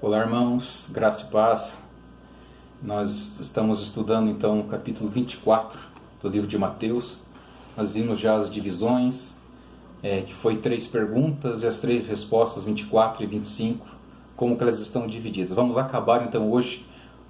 Olá, irmãos, graça e paz. Nós estamos estudando então o capítulo 24 do livro de Mateus. Nós vimos já as divisões, que foi 3 perguntas e as 3 respostas, 24 e 25, como que elas estão divididas. Vamos acabar então hoje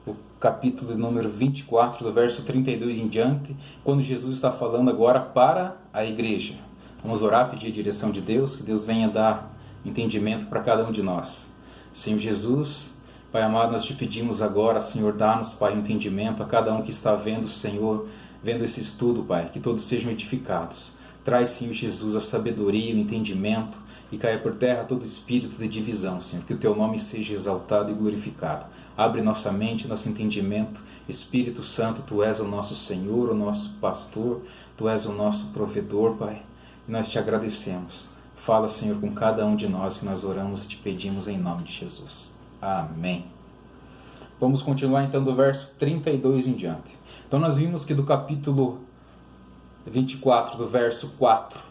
o capítulo número 24, do verso 32 em diante, quando Jesus está falando agora para a igreja. Vamos orar, pedir a direção de Deus, que Deus venha dar entendimento para cada um de nós. Senhor Jesus, Pai amado, nós te pedimos agora, Senhor, dá-nos, Pai, entendimento a cada um que está vendo, Senhor, vendo esse estudo, Pai, que todos sejam edificados. Traz, Senhor Jesus, a sabedoria, o entendimento e caia por terra todo espírito de divisão, Senhor, que o Teu nome seja exaltado e glorificado. Abre nossa mente, nosso entendimento. Espírito Santo, Tu és o nosso Senhor, o nosso pastor, Tu és o nosso provedor, Pai, e nós te agradecemos. Fala, Senhor, com cada um de nós que nós oramos e te pedimos em nome de Jesus. Amém. Vamos continuar então do verso 32 em diante. Então nós vimos que do capítulo 24, do verso 4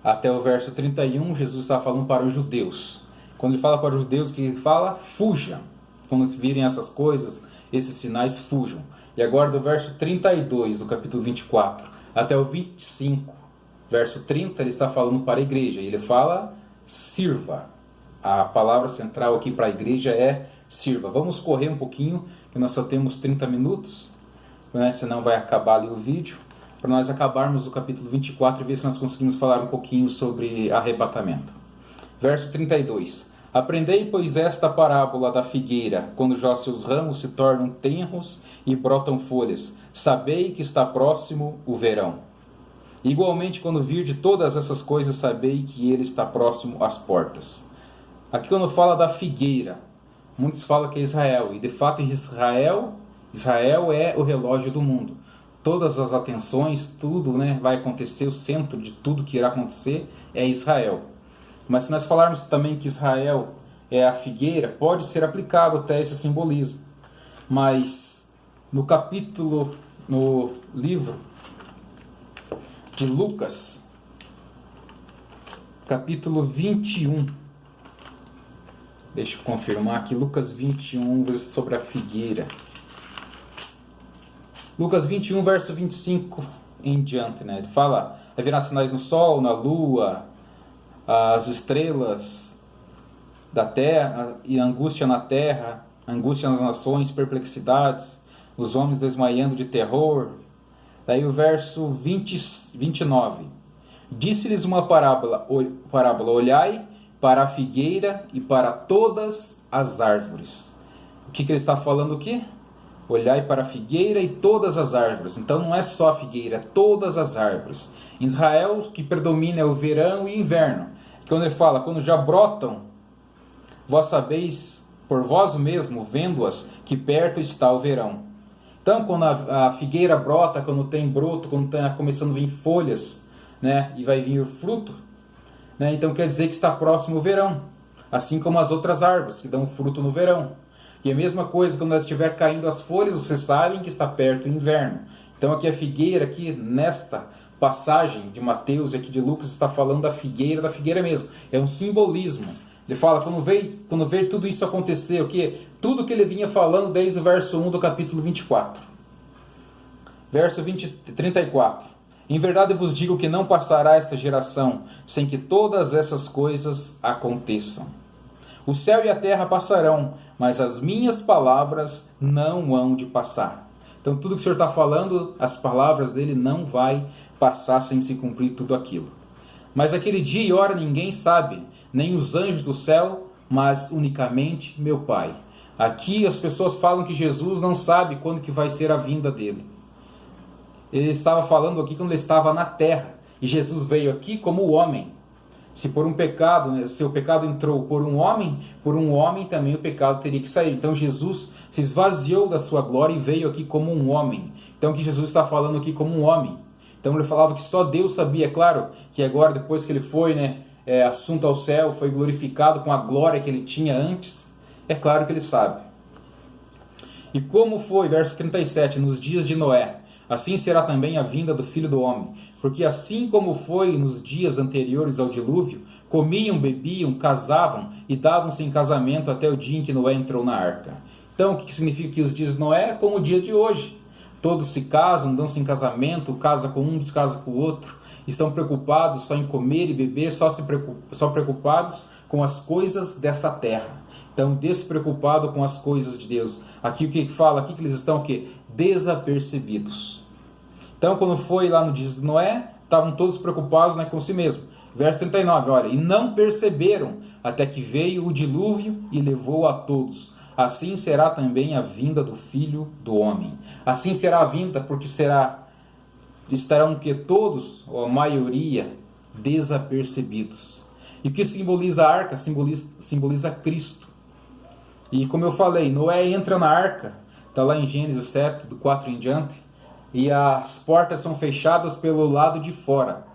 até o verso 31, Jesus está falando para os judeus. Quando ele fala para os judeus, que ele fala, fujam. Quando virem essas coisas, esses sinais, fujam. E agora do verso 32 do capítulo 24 até o 25, verso 30, ele está falando para a igreja. Ele fala, sirva. A palavra central aqui para a igreja é sirva. Vamos correr um pouquinho, que nós só temos 30 minutos, né? Senão vai acabar ali o vídeo. Para nós acabarmos o capítulo 24 e ver se nós conseguimos falar um pouquinho sobre arrebatamento. Verso 32. Aprendei, pois, esta parábola da figueira, quando já seus ramos se tornam tenros e brotam folhas. Sabei que está próximo o verão. Igualmente, quando vir de todas essas coisas, sabei que ele está próximo às portas. Aqui quando fala da figueira, muitos falam que é Israel. E de fato Israel é o relógio do mundo. Todas as atenções, tudo, né, vai acontecer, o centro de tudo que irá acontecer é Israel. Mas se nós falarmos também que Israel é a figueira, pode ser aplicado até esse simbolismo. Mas no livro de Lucas, capítulo 21, deixa eu confirmar aqui, Lucas 21, sobre a figueira. Lucas 21, verso 25 em diante, né? Ele fala, haverá sinais no sol, na lua, as estrelas da terra, e angústia na terra, angústia nas nações, perplexidades, os homens desmaiando de terror. Daí o verso 29. Disse-lhes uma parábola, olhai para a figueira e para todas as árvores. O que ele está falando aqui? Olhai para a figueira e todas as árvores. Então não é só a figueira, é todas as árvores. Em Israel, o que predomina é o verão e o inverno. Quando ele fala, quando já brotam, vós sabeis por vós mesmo, vendo-as, que perto está o verão. Então, quando a figueira brota, quando tem broto, quando está começando a vir folhas, né, e vai vir o fruto, né, então quer dizer que está próximo o verão. Assim como as outras árvores que dão fruto no verão. E a mesma coisa, quando estiver caindo as folhas, vocês sabem que está perto o inverno. Então aqui a figueira, aqui nesta passagem de Mateus e aqui de Lucas, está falando da figueira mesmo. É um simbolismo. Ele fala, quando ver tudo isso acontecer, o que? Tudo que ele vinha falando desde o verso 1 do capítulo 24. Verso 34. Em verdade vos digo que não passará esta geração sem que todas essas coisas aconteçam. O céu e a terra passarão, mas as minhas palavras não hão de passar. Então tudo que o Senhor está falando, as palavras dele não vai passar sem se cumprir tudo aquilo. Mas aquele dia e hora ninguém sabe, nem os anjos do céu, mas unicamente meu Pai. Aqui as pessoas falam que Jesus não sabe quando que vai ser a vinda dele. Ele estava falando aqui quando ele estava na terra. E Jesus veio aqui como homem. Se por um pecado, né, se o pecado entrou por um homem também o pecado teria que sair. Então Jesus se esvaziou da sua glória e veio aqui como um homem. Então que Jesus está falando aqui como um homem. Então ele falava que só Deus sabia. Claro que agora, depois que ele foi, né, assunto ao céu, foi glorificado com a glória que ele tinha antes, é claro que ele sabe. E como foi, verso 37, nos dias de Noé, assim será também a vinda do Filho do Homem. Porque assim como foi nos dias anteriores ao dilúvio, comiam, bebiam, casavam e davam-se em casamento até o dia em que Noé entrou na arca. Então, o que significa que os dias de Noé é como o dia de hoje? Todos se casam, dão-se em casamento, casa com um, descasa com o outro, estão preocupados só em comer e beber, só preocupados com as coisas dessa terra. Então, despreocupado com as coisas de Deus. Aqui o que fala? Aqui que eles estão o quê? Desapercebidos. Então, quando foi lá no dia de Noé, estavam todos preocupados, né, com si mesmo. Verso 39, olha, e não perceberam até que veio o dilúvio e levou a todos. Assim será também a vinda do Filho do Homem. Assim será a vinda, porque estarão que todos, ou a maioria, desapercebidos. E o que simboliza a arca? Simboliza Cristo. E como eu falei, Noé entra na arca, está lá em Gênesis 7, do 4 em diante, e as portas são fechadas pelo lado de fora.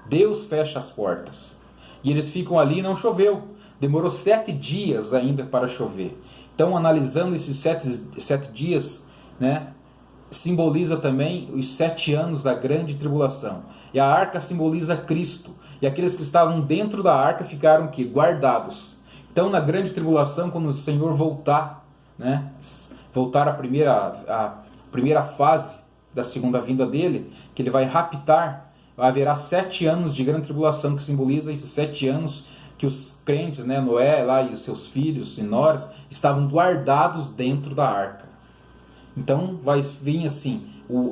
Deus fecha as portas. E eles ficam ali e não choveu. Demorou 7 dias ainda para chover. Então, analisando esses 7 dias, né, simboliza também os 7 anos da grande tribulação. E a arca simboliza Cristo. E aqueles que estavam dentro da arca ficaram que? Guardados. Então, na grande tribulação, quando o Senhor voltar, né, voltar à primeira fase da segunda vinda dele, que ele vai raptar, haverá 7 anos de grande tribulação, que simboliza esses 7 anos que os crentes, né, Noé lá e os seus filhos e noras, estavam guardados dentro da arca. Então, vai vir assim,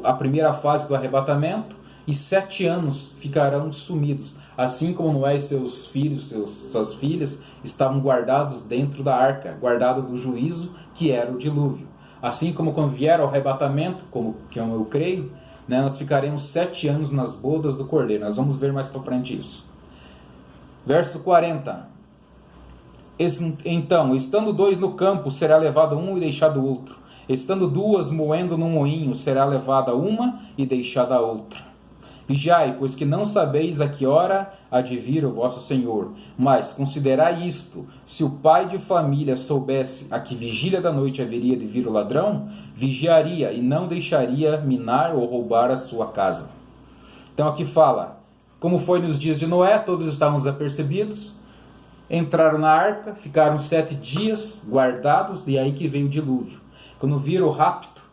a primeira fase do arrebatamento, e 7 anos ficarão sumidos. Assim como Noé e seus filhos, suas filhas, estavam guardados dentro da arca, guardados do juízo que era o dilúvio. Assim como quando vier ao arrebatamento, como que eu creio, né, nós ficaremos 7 anos nas bodas do Cordeiro. Nós vamos ver mais para frente isso. Verso 40. Então, estando 2 no campo, será levado um e deixado outro. Estando 2 moendo no moinho, será levada uma e deixada a outra. Vigiai, pois que não sabeis a que hora há de vir o vosso Senhor. Mas considerai isto: se o pai de família soubesse a que vigília da noite haveria de vir o ladrão, vigiaria e não deixaria minar ou roubar a sua casa. Então aqui fala, como foi nos dias de Noé, todos estavam desapercebidos, entraram na arca, ficaram 7 dias guardados, e aí que veio o dilúvio. Quando viram o rapto,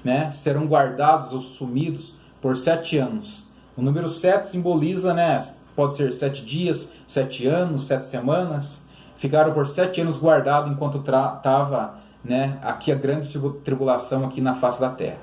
né, serão guardados ou sumidos por 7 anos. O número 7 simboliza, né, pode ser 7 dias, 7 anos, 7 semanas. Ficaram por 7 anos guardados enquanto estava, né, aqui a grande tribulação aqui na face da terra.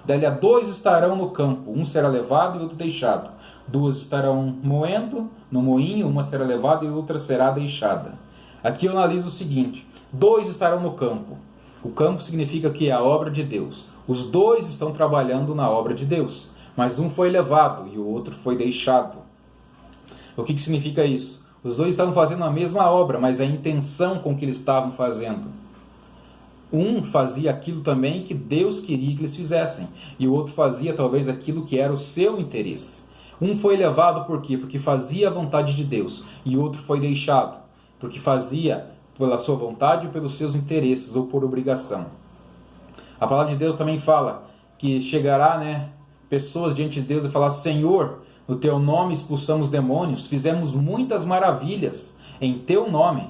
Dali a 2 estarão no campo, um será levado e outro deixado. 2 estarão moendo no moinho, uma será levada e outra será deixada. Aqui eu analiso o seguinte: 2 estarão no campo. O campo significa que é a obra de Deus. Os 2 estão trabalhando na obra de Deus, mas um foi levado e o outro foi deixado. O que significa isso? Os 2 estavam fazendo a mesma obra, mas a intenção com que eles estavam fazendo. Um fazia aquilo também que Deus queria que eles fizessem, e o outro fazia talvez aquilo que era o seu interesse. Um foi levado por quê? Porque fazia a vontade de Deus, e o outro foi deixado, porque fazia pela sua vontade ou pelos seus interesses ou por obrigação. A palavra de Deus também fala que chegará, né, pessoas diante de Deus e falar: Senhor, no teu nome expulsamos demônios, fizemos muitas maravilhas em teu nome.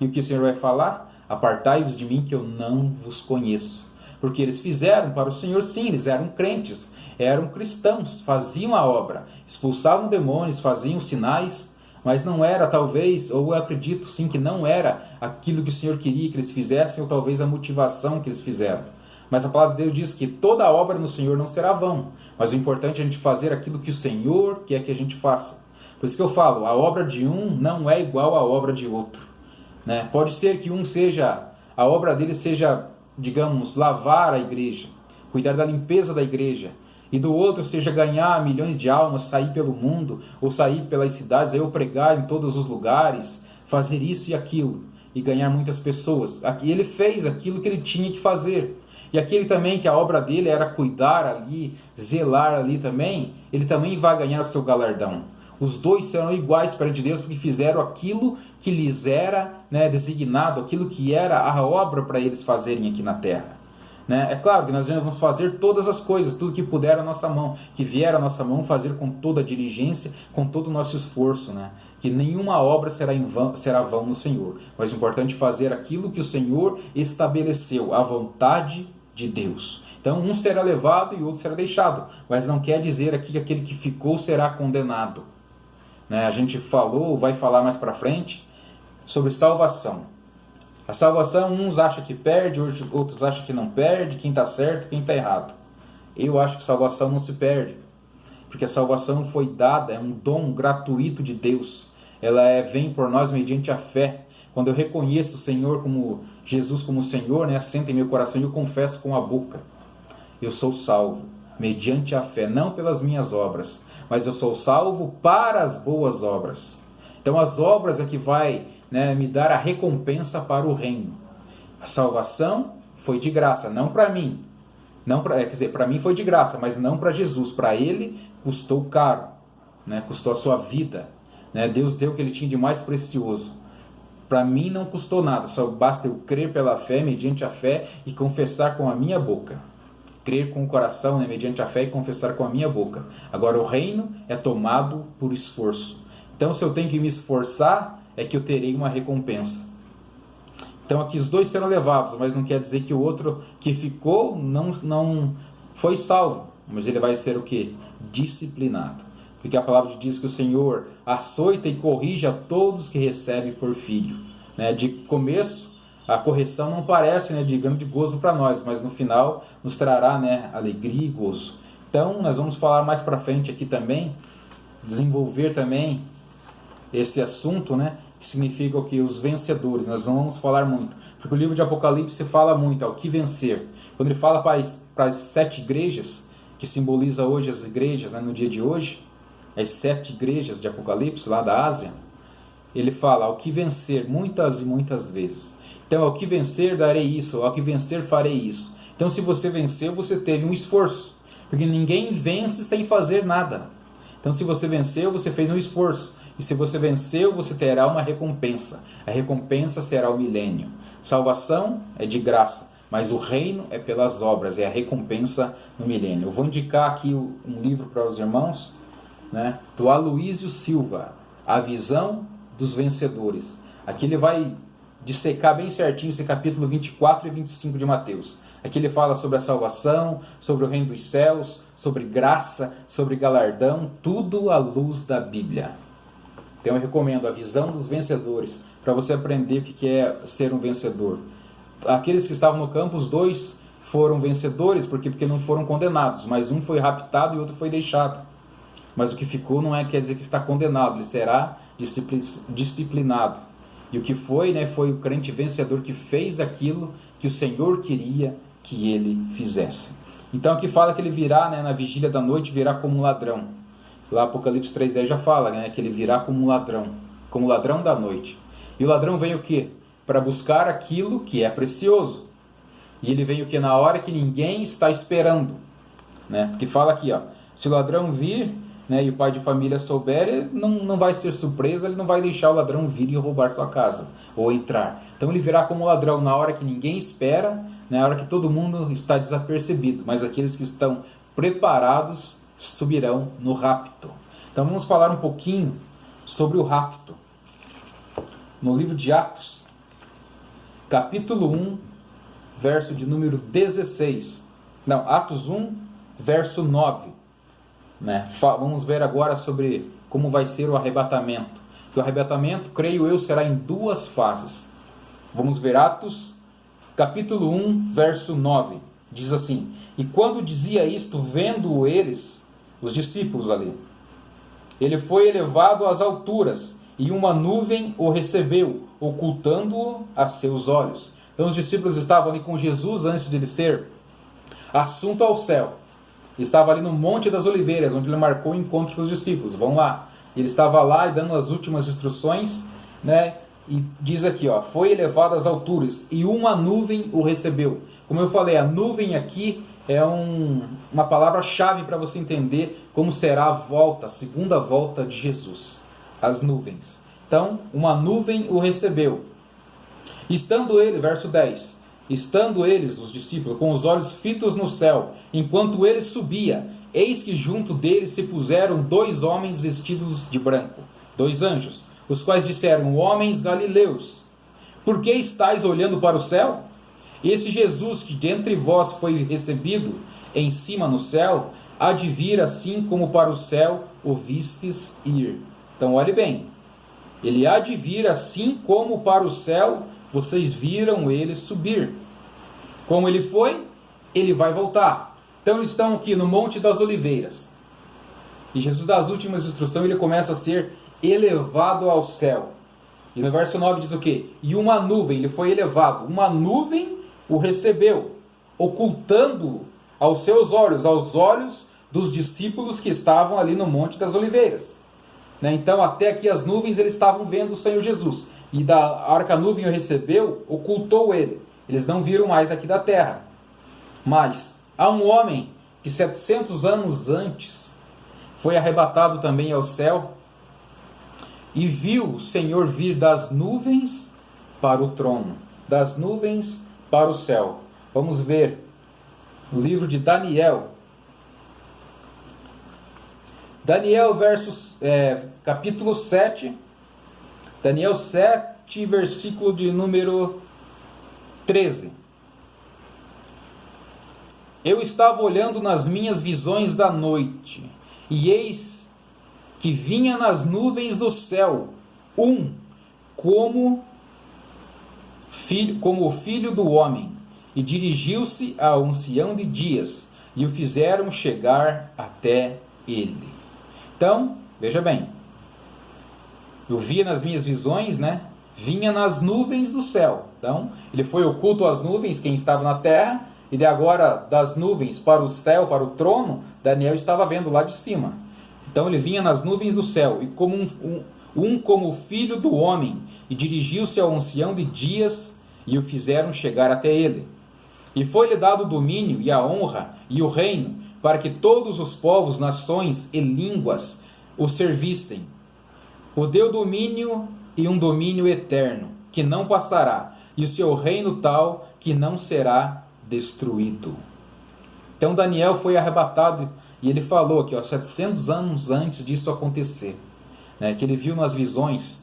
E o que o Senhor vai falar? Apartai-vos de mim que eu não vos conheço. Porque eles fizeram para o Senhor, sim, eles eram crentes, eram cristãos, faziam a obra, expulsavam demônios, faziam sinais, mas não era talvez, ou eu acredito sim que não era aquilo que o Senhor queria que eles fizessem, ou talvez a motivação que eles fizeram. Mas a palavra de Deus diz que toda a obra no Senhor não será vã, mas o importante é a gente fazer aquilo que o Senhor quer que a gente faça. Por isso que eu falo, a obra de um não é igual à obra de outro, né? Pode ser que a obra dele seja, digamos, lavar a igreja, cuidar da limpeza da igreja, e do outro seja ganhar milhões de almas, sair pelo mundo, ou sair pelas cidades, eu pregar em todos os lugares, fazer isso e aquilo, e ganhar muitas pessoas. Ele fez aquilo que ele tinha que fazer. E aquele também que a obra dele era cuidar ali, zelar ali também, ele também vai ganhar o seu galardão. Os 2 serão iguais perante Deus porque fizeram aquilo que lhes era, né, designado, aquilo que era a obra para eles fazerem aqui na terra. né? É claro que nós devemos fazer todas as coisas, tudo que puder à nossa mão, que vier à nossa mão, fazer com toda a diligência, com todo o nosso esforço, né? Que nenhuma obra será vão no Senhor. Mas o importante é fazer aquilo que o Senhor estabeleceu, a vontade de Deus. Então, um será levado e outro será deixado. Mas não quer dizer aqui que aquele que ficou será condenado. Né? A gente falou, vai falar mais para frente, sobre salvação. A salvação, uns acham que perde, outros acham que não perde, quem está certo, quem está errado. Eu acho que salvação não se perde, porque a salvação foi dada, é um dom gratuito de Deus. Ela vem por nós mediante a fé. Quando eu reconheço o Senhor como Jesus como Senhor, né, assenta em meu coração e eu confesso com a boca. Eu sou salvo, mediante a fé, não pelas minhas obras, mas eu sou salvo para as boas obras. Então as obras é que vai, né, me dar a recompensa para o reino. A salvação foi de graça, não para mim. Quer dizer, para mim foi de graça, mas não para Jesus. Para ele custou caro, né, custou a sua vida. Né, Deus deu o que ele tinha de mais precioso. Para mim não custou nada, só basta eu crer pela fé, mediante a fé, e confessar com a minha boca. Crer com o coração, né, mediante a fé, e confessar com a minha boca. Agora o reino é tomado por esforço. Então se eu tenho que me esforçar, é que eu terei uma recompensa. Então aqui os dois serão levados, mas não quer dizer que o outro que ficou não foi salvo. Mas ele vai ser o quê? Disciplinado. Porque a palavra diz que o Senhor açoita e corrige a todos que recebem por filho. Né? De começo, a correção não parece, né, de grande gozo para nós, mas no final nos trará, né, alegria e gozo. Então nós vamos falar mais para frente aqui também, desenvolver também esse assunto, né, que significa o que? Os vencedores. Nós não vamos falar muito, porque o livro de Apocalipse fala muito, o que vencer. Quando ele fala para as 7 igrejas, que simboliza hoje as igrejas, né, no dia de hoje, as 7 igrejas de Apocalipse, lá da Ásia, ele fala, ao que vencer muitas e muitas vezes. Então, ao que vencer darei isso, ao que vencer farei isso. Então, se você venceu, você teve um esforço, porque ninguém vence sem fazer nada. Então, se você venceu, você fez um esforço. E se você venceu, você terá uma recompensa. A recompensa será o milênio. Salvação é de graça, mas o reino é pelas obras, é a recompensa no milênio. Eu vou indicar aqui um livro para os irmãos, né, do Aloísio Silva, A Visão dos Vencedores. Aqui ele vai dissecar bem certinho esse capítulo 24 e 25 de Mateus. Aqui ele fala sobre a salvação, sobre o reino dos céus, sobre graça, sobre galardão, tudo à luz da Bíblia. Então eu recomendo A Visão dos Vencedores, para você aprender o que é ser um vencedor. Aqueles que estavam no campo, os 2 foram vencedores, porque não foram condenados, mas um foi raptado e outro foi deixado. Mas o que ficou não quer dizer que está condenado, ele será disciplinado. E o que foi, né, foi o crente vencedor que fez aquilo que o Senhor queria que ele fizesse. Então aqui fala que ele virá, né, na vigília da noite, virá como um ladrão. Lá Apocalipse 3:10 já fala, né, que ele virá como um ladrão da noite. E o ladrão vem o quê? Para buscar aquilo que é precioso. E ele vem o quê? Na hora que ninguém está esperando. Né? Porque fala aqui, ó, se o ladrão vir, né, e o pai de família souber, não vai ser surpresa, ele não vai deixar o ladrão vir e roubar sua casa, ou entrar. Então ele virá como ladrão na hora que ninguém espera, na hora que todo mundo está desapercebido, mas aqueles que estão preparados subirão no rapto. Então vamos falar um pouquinho sobre o rapto. No livro de Atos, capítulo 1, verso de número 16. Não, Atos 1, verso 9. Né? Vamos ver agora sobre como vai ser o arrebatamento. O arrebatamento, creio eu, será em 2 fases. Vamos ver Atos, capítulo 1, verso 9. Diz assim: E quando dizia isto, vendo eles, os discípulos ali, ele foi elevado às alturas, e uma nuvem o recebeu, ocultando-o a seus olhos. Então os discípulos estavam ali com Jesus antes de ele ser assunto ao céu. Estava ali no Monte das Oliveiras, onde ele marcou o encontro com os discípulos. Vão lá. Ele estava lá e dando as últimas instruções, né? E diz aqui, ó, foi elevado às alturas e uma nuvem o recebeu. Como eu falei, a nuvem aqui é uma palavra-chave para você entender como será a volta, a segunda volta de Jesus. As nuvens. Então, uma nuvem o recebeu. Estando ele, verso 10, estando eles, os discípulos, com os olhos fitos no céu, enquanto ele subia, eis que junto dele se puseram 2 homens vestidos de branco, 2 anjos, os quais disseram: homens galileus, por que estáis olhando para o céu? Esse Jesus que de entre vós foi recebido em cima no céu, há de vir assim como para o céu o vistes ir. Então olhe bem, ele há de vir assim como para o céu vocês viram ele subir. Como ele foi, ele vai voltar. Então eles estão aqui no Monte das Oliveiras. E Jesus dá as últimas instruções, ele começa a ser elevado ao céu. E no verso 9 diz o quê? E uma nuvem, ele foi elevado, uma nuvem o recebeu, ocultando aos seus olhos, aos olhos dos discípulos que estavam ali no Monte das Oliveiras. Então até aqui as nuvens eles estavam vendo o Senhor Jesus. E da hora que a nuvem o recebeu, ocultou ele. Eles não viram mais aqui da terra. Mas há um homem que 700 anos antes foi arrebatado também ao céu e viu o Senhor vir das nuvens para o trono, das nuvens para o céu. Vamos ver o livro de Daniel. Daniel, capítulo 7. Daniel 7, versículo de número 13. Eu estava olhando nas minhas visões da noite, e eis que vinha nas nuvens do céu como o filho do homem, e dirigiu-se ao ancião de dias, e o fizeram chegar até ele. Então, veja bem, eu via nas minhas visões, vinha nas nuvens do céu. Então, ele foi oculto às nuvens, quem estava na terra, e de agora das nuvens para o céu, para o trono, Daniel estava vendo lá de cima. Então ele vinha nas nuvens do céu, e como como o filho do homem, e dirigiu-se ao ancião de dias, e o fizeram chegar até ele. E foi-lhe dado o domínio, e a honra, e o reino, para que todos os povos, nações e línguas o servissem. O deu domínio e um domínio eterno, que não passará, e o seu reino tal, que não será destruído. Então Daniel foi arrebatado, e ele falou aqui, 700 anos antes disso acontecer, que ele viu nas visões,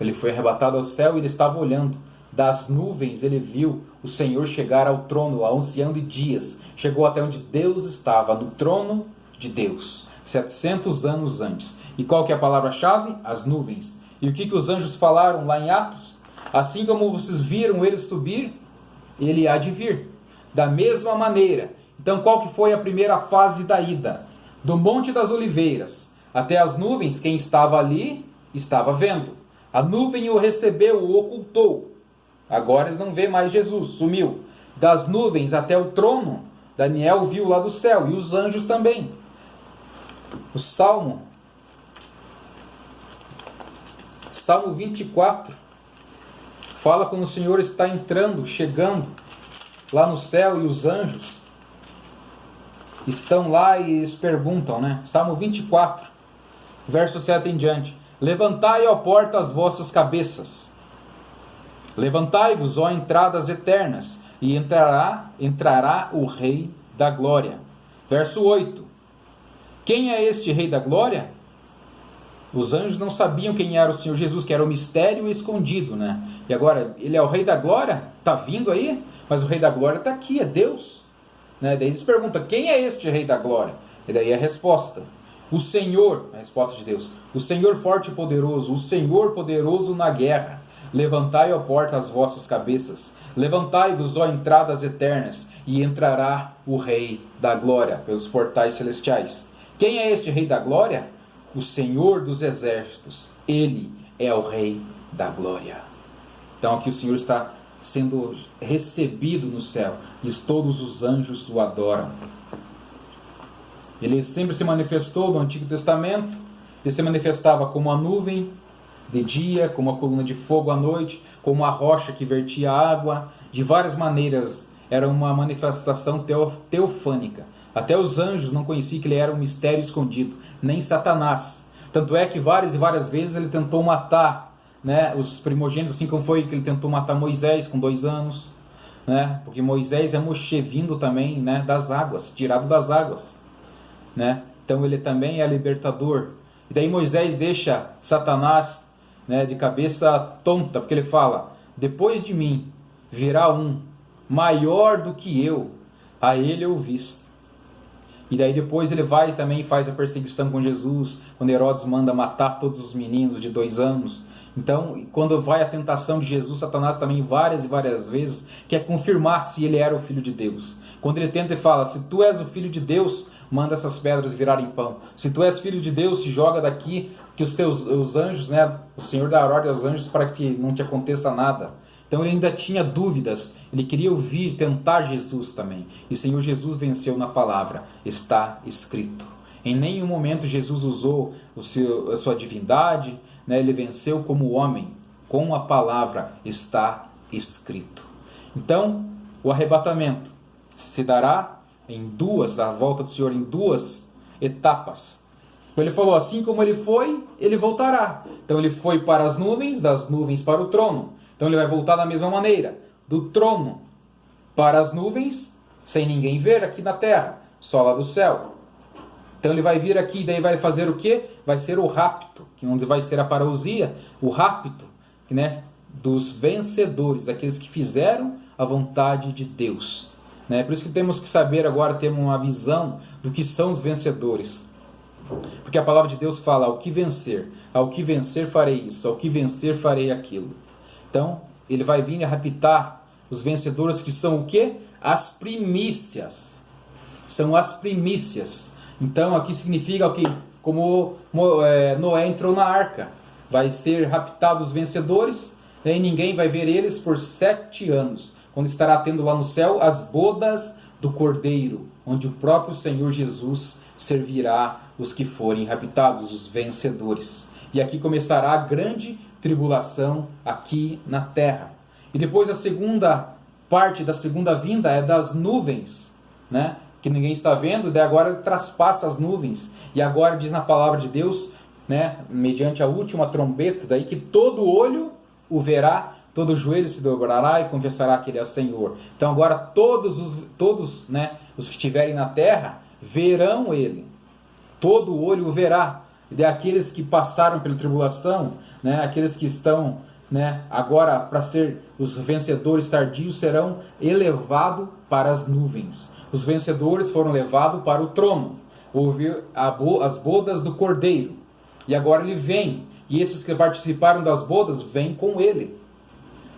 ele foi arrebatado ao céu e ele estava olhando das nuvens, ele viu o Senhor chegar ao trono, ao ancião de dias, chegou até onde Deus estava, no trono de Deus, 700 anos antes. E qual que é a palavra-chave? As nuvens. E o que os anjos falaram lá em Atos? Assim como vocês viram ele subir, ele há de vir. Da mesma maneira. Então qual que foi a primeira fase da ida? Do Monte das Oliveiras até as nuvens, quem estava ali estava vendo. A nuvem o recebeu, o ocultou. Agora eles não vê mais Jesus, sumiu. Das nuvens até o trono, Daniel viu lá do céu, e os anjos também. O Salmo 24 fala quando o Senhor está entrando, chegando lá no céu, e os anjos estão lá e eles perguntam, Salmo 24, verso 7 em diante. Levantai, ó porta, as vossas cabeças. Levantai-vos, ó entradas eternas, e entrará o Rei da Glória. Verso 8. Quem é este Rei da Glória? Os anjos não sabiam quem era o Senhor Jesus, que era o mistério escondido, E agora, ele é o Rei da Glória? Está vindo aí? Mas o Rei da Glória está aqui, é Deus. Daí eles perguntam, quem é este Rei da Glória? E daí a resposta. O Senhor, a resposta de Deus, o Senhor forte e poderoso, o Senhor poderoso na guerra. Levantai, ó porta, as vossas cabeças. Levantai-vos, ó entradas eternas, e entrará o Rei da Glória pelos portais celestiais. Quem é este Rei da Glória? O Senhor dos Exércitos. Ele é o Rei da Glória. Então aqui o Senhor está sendo recebido no céu, e todos os anjos o adoram. Ele sempre se manifestou no Antigo Testamento. Ele se manifestava como a nuvem de dia, como a coluna de fogo à noite, como a rocha que vertia água. De várias maneiras, era uma manifestação teofânica. Até os anjos não conheciam que ele era um mistério escondido, nem Satanás. Tanto é que várias e várias vezes ele tentou matar os primogênitos, assim como foi que ele tentou matar Moisés com 2 anos. né? Porque Moisés é Moshe vindo também, né, das águas, tirado das águas, né? Então ele também é libertador. E daí Moisés deixa Satanás, né, de cabeça tonta, porque ele fala: depois de mim virá um maior do que eu, a ele eu vis. E daí depois ele vai também e faz a perseguição com Jesus, quando Herodes manda matar todos os meninos de 2 anos. Então, quando vai a tentação de Jesus, Satanás também várias e várias vezes quer confirmar se ele era o Filho de Deus. Quando ele tenta e fala: se tu és o Filho de Deus, manda essas pedras virarem pão. Se tu és Filho de Deus, se joga daqui, que os anjos, né, o Senhor dará ordem aos anjos para que não te aconteça nada. Então ele ainda tinha dúvidas, ele queria ouvir, tentar Jesus também. E o Senhor Jesus venceu na palavra: está escrito. Em nenhum momento Jesus usou a sua divindade, né? Ele venceu como homem, com a palavra: está escrito. Então, o arrebatamento se dará em duas, a volta do Senhor em 2 etapas. Ele falou: assim como ele foi, ele voltará. Então ele foi para as nuvens, das nuvens para o trono. Então ele vai voltar da mesma maneira, do trono para as nuvens, sem ninguém ver aqui na terra, só lá do céu. Então ele vai vir aqui e daí vai fazer o quê? Vai ser o rapto, que onde vai ser a parousia, o rapto, né, dos vencedores, aqueles que fizeram a vontade de Deus. Né? Por isso que temos que saber agora, ter uma visão do que são os vencedores. Porque a palavra de Deus fala: ao que vencer farei isso, ao que vencer farei aquilo. Então, ele vai vir a raptar os vencedores, que são o quê? As primícias. São as primícias. Então, aqui significa o que? Como Noé entrou na arca. Vai ser raptados os vencedores, e ninguém vai ver eles por 7 anos. Quando estará tendo lá no céu as bodas do Cordeiro, onde o próprio Senhor Jesus servirá os que forem raptados, os vencedores. E aqui começará a grande tribulação aqui na terra. E depois a segunda parte da segunda vinda é das nuvens, né? Que ninguém está vendo, daí agora ele traspassa as nuvens. E agora diz na palavra de Deus, né, mediante a última trombeta, daí que todo olho o verá, todo joelho se dobrará e confessará que ele é o Senhor. Então agora todos, né, os que estiverem na terra verão ele. Todo olho o verá. E daí aqueles que passaram pela tribulação, né, aqueles que estão, né, agora para ser os vencedores tardios, serão elevados para as nuvens. Os vencedores foram levados para o trono. Houve as bodas do Cordeiro. E agora ele vem. E esses que participaram das bodas vêm com ele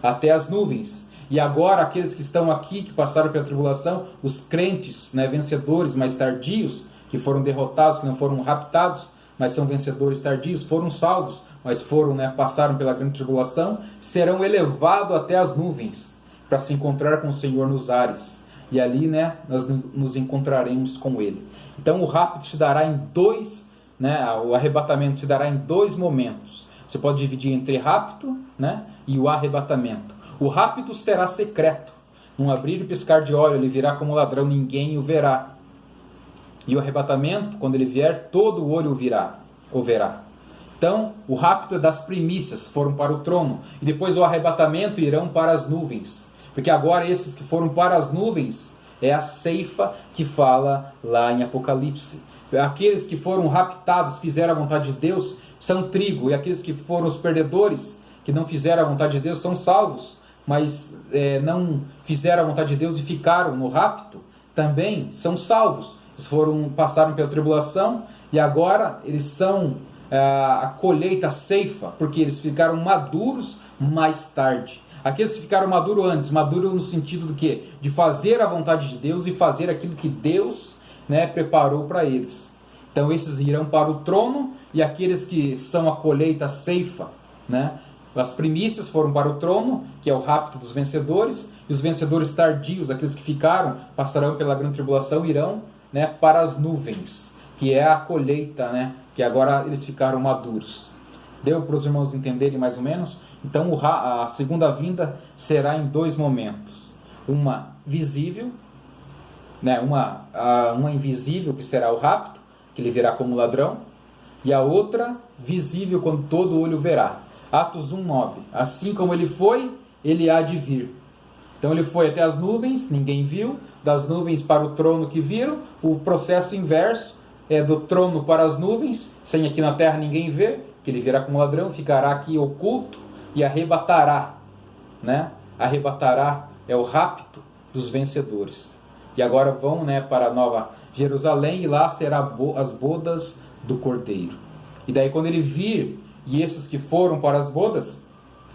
até as nuvens. E agora aqueles que estão aqui, que passaram pela tribulação, os crentes, né, vencedores mais tardios, que foram derrotados, que não foram raptados, mas são vencedores tardios, foram salvos, mas foram, né, passaram pela grande tribulação, serão elevados até as nuvens, para se encontrar com o Senhor nos ares. E ali, né, nós nos encontraremos com ele. Então o rapto se dará em 2, né, o arrebatamento se dará em 2 momentos. Você pode dividir entre rapto, né, e o arrebatamento. O rapto será secreto. Num abrir e piscar de olho, ele virá como ladrão, ninguém o verá. E o arrebatamento, quando ele vier, todo o olho o verá. Então, o rapto é das primícias, foram para o trono. E depois o arrebatamento irão para as nuvens. Porque agora esses que foram para as nuvens é a ceifa que fala lá em Apocalipse. Aqueles que foram raptados, fizeram a vontade de Deus, são trigo. E aqueles que foram os perdedores, que não fizeram a vontade de Deus, são salvos. Mas não fizeram a vontade de Deus e ficaram no rapto, também são salvos. Eles passaram pela tribulação e agora eles são a colheita, a ceifa, porque eles ficaram maduros mais tarde. Aqueles que ficaram maduros antes, maduro no sentido do quê? De fazer a vontade de Deus e fazer aquilo que Deus, né, preparou para eles. Então esses irão para o trono, e aqueles que são a colheita, a ceifa, né? As primícias foram para o trono, que é o rapto dos vencedores, e os vencedores tardios, aqueles que ficaram, passarão pela grande tribulação, irão, né, para as nuvens, que é a colheita, né, que agora eles ficaram maduros. Deu para os irmãos entenderem mais ou menos? Então a segunda vinda será em 2 momentos. Uma visível, né, uma invisível, que será o rapto, que ele virá como ladrão, e a outra visível, quando todo olho verá. Atos 1:9. Assim como ele foi, ele há de vir. Então ele foi até as nuvens, ninguém viu, das nuvens para o trono que viram, o processo inverso é do trono para as nuvens, sem aqui na terra ninguém ver, que ele virá como ladrão, ficará aqui oculto e arrebatará, né? Arrebatará é o rapto dos vencedores. E agora vão, né, para a Nova Jerusalém e lá será as bodas do Cordeiro. E daí quando ele vir, e esses que foram para as bodas,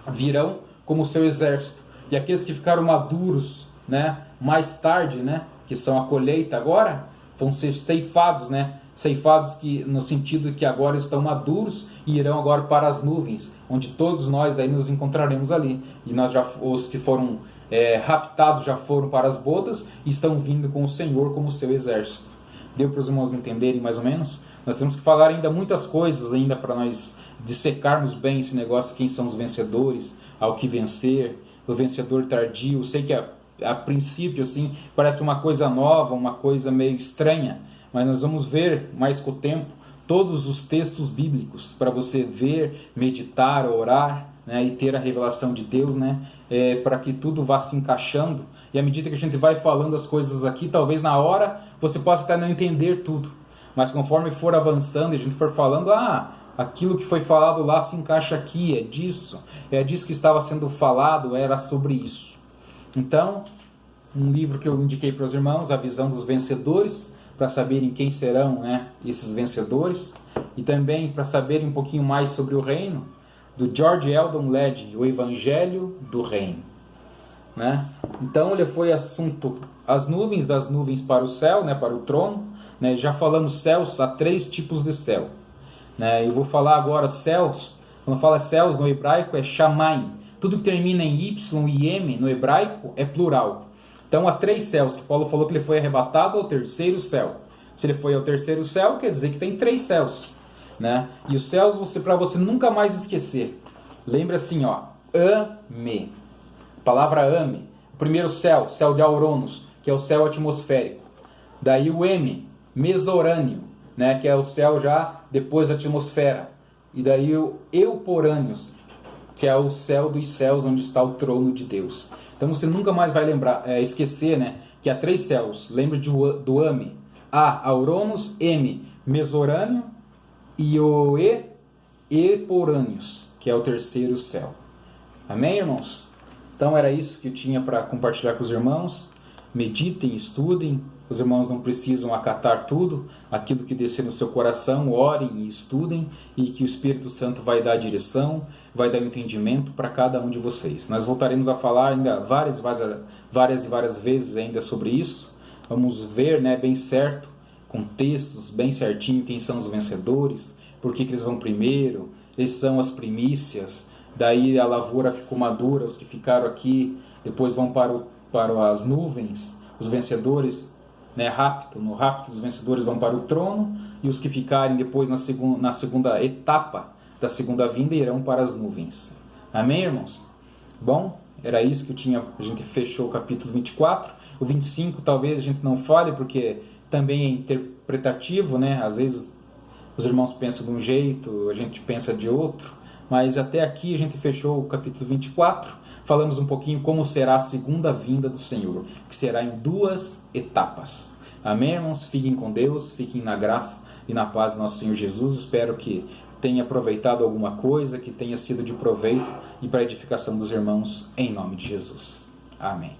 virão como seu exército. E aqueles que ficaram maduros, né, mais tarde, né, que são a colheita agora, vão ser ceifados, né? Ceifados que, no sentido que agora estão maduros e irão agora para as nuvens, onde todos nós daí nos encontraremos ali. E nós já, os que foram raptados já foram para as bodas e estão vindo com o Senhor como seu exército. Deu para os irmãos entenderem mais ou menos? Nós temos que falar ainda muitas coisas ainda para nós dissecarmos bem esse negócio, quem são os vencedores, ao que vencer, o vencedor tardio. Eu sei que a princípio assim parece uma coisa nova, uma coisa meio estranha, mas nós vamos ver mais com o tempo todos os textos bíblicos para você ver, meditar, orar, né, e ter a revelação de Deus, né, para que tudo vá se encaixando. E à medida que a gente vai falando as coisas aqui, talvez na hora você possa até não entender tudo, mas conforme for avançando e a gente for falando, aquilo que foi falado lá se encaixa aqui, é disso que estava sendo falado, era sobre isso. Então, um livro que eu indiquei para os irmãos, A Visão dos Vencedores, para saberem quem serão, né, esses vencedores, e também para saberem um pouquinho mais sobre o reino, do George Eldon Ladd, O Evangelho do Reino. Né? Então, ele foi assunto as nuvens, das nuvens para o céu, né, para o trono. Né? Já falamos céus, há 3 tipos de céu. Né? Eu vou falar agora céus, quando fala céus no hebraico é shamayim. Tudo que termina em Y e M no hebraico é plural. Então há 3 céus, que Paulo falou que ele foi arrebatado ao 3º céu. Se ele foi ao 3º céu, quer dizer que tem 3 céus. Né? E os céus, para você nunca mais esquecer, lembra assim, ó, ame. A palavra ame. O primeiro céu, céu de Auranos, que é o céu atmosférico. Daí o M, mesorâneo, né, que é o céu já depois da atmosfera. E daí o euporâneos, que é o céu dos céus, onde está o trono de Deus. Então você nunca mais vai esquecer, né, que há 3 céus. Lembre do ame. A, Auranos, M, mesorâneo, e o eporâneos, que é o 3º céu. Amém, irmãos? Então era isso que eu tinha para compartilhar com os irmãos. Meditem, estudem. Os irmãos não precisam acatar tudo, aquilo que descer no seu coração, orem e estudem, e que o Espírito Santo vai dar a direção, vai dar o entendimento para cada um de vocês. Nós voltaremos a falar ainda várias e várias vezes ainda sobre isso. Vamos ver, né, bem certo, com textos bem certinho, quem são os vencedores, por que eles vão primeiro, eles são as primícias, daí a lavoura ficou madura, os que ficaram aqui depois vão para as nuvens, os vencedores, né, no rapto dos vencedores vão para o trono, e os que ficarem depois na segunda etapa da segunda vinda irão para as nuvens. Amém, irmãos? Bom, era isso que eu tinha. A gente fechou o capítulo 24. O 25 talvez a gente não fale, porque também é interpretativo, né? Às vezes os irmãos pensam de um jeito, a gente pensa de outro, mas até aqui a gente fechou o capítulo 24. Falamos um pouquinho como será a segunda vinda do Senhor, que será em 2 etapas. Amém, irmãos? Fiquem com Deus, fiquem na graça e na paz do nosso Senhor Jesus. Espero que tenha aproveitado alguma coisa, que tenha sido de proveito e para a edificação dos irmãos, em nome de Jesus. Amém.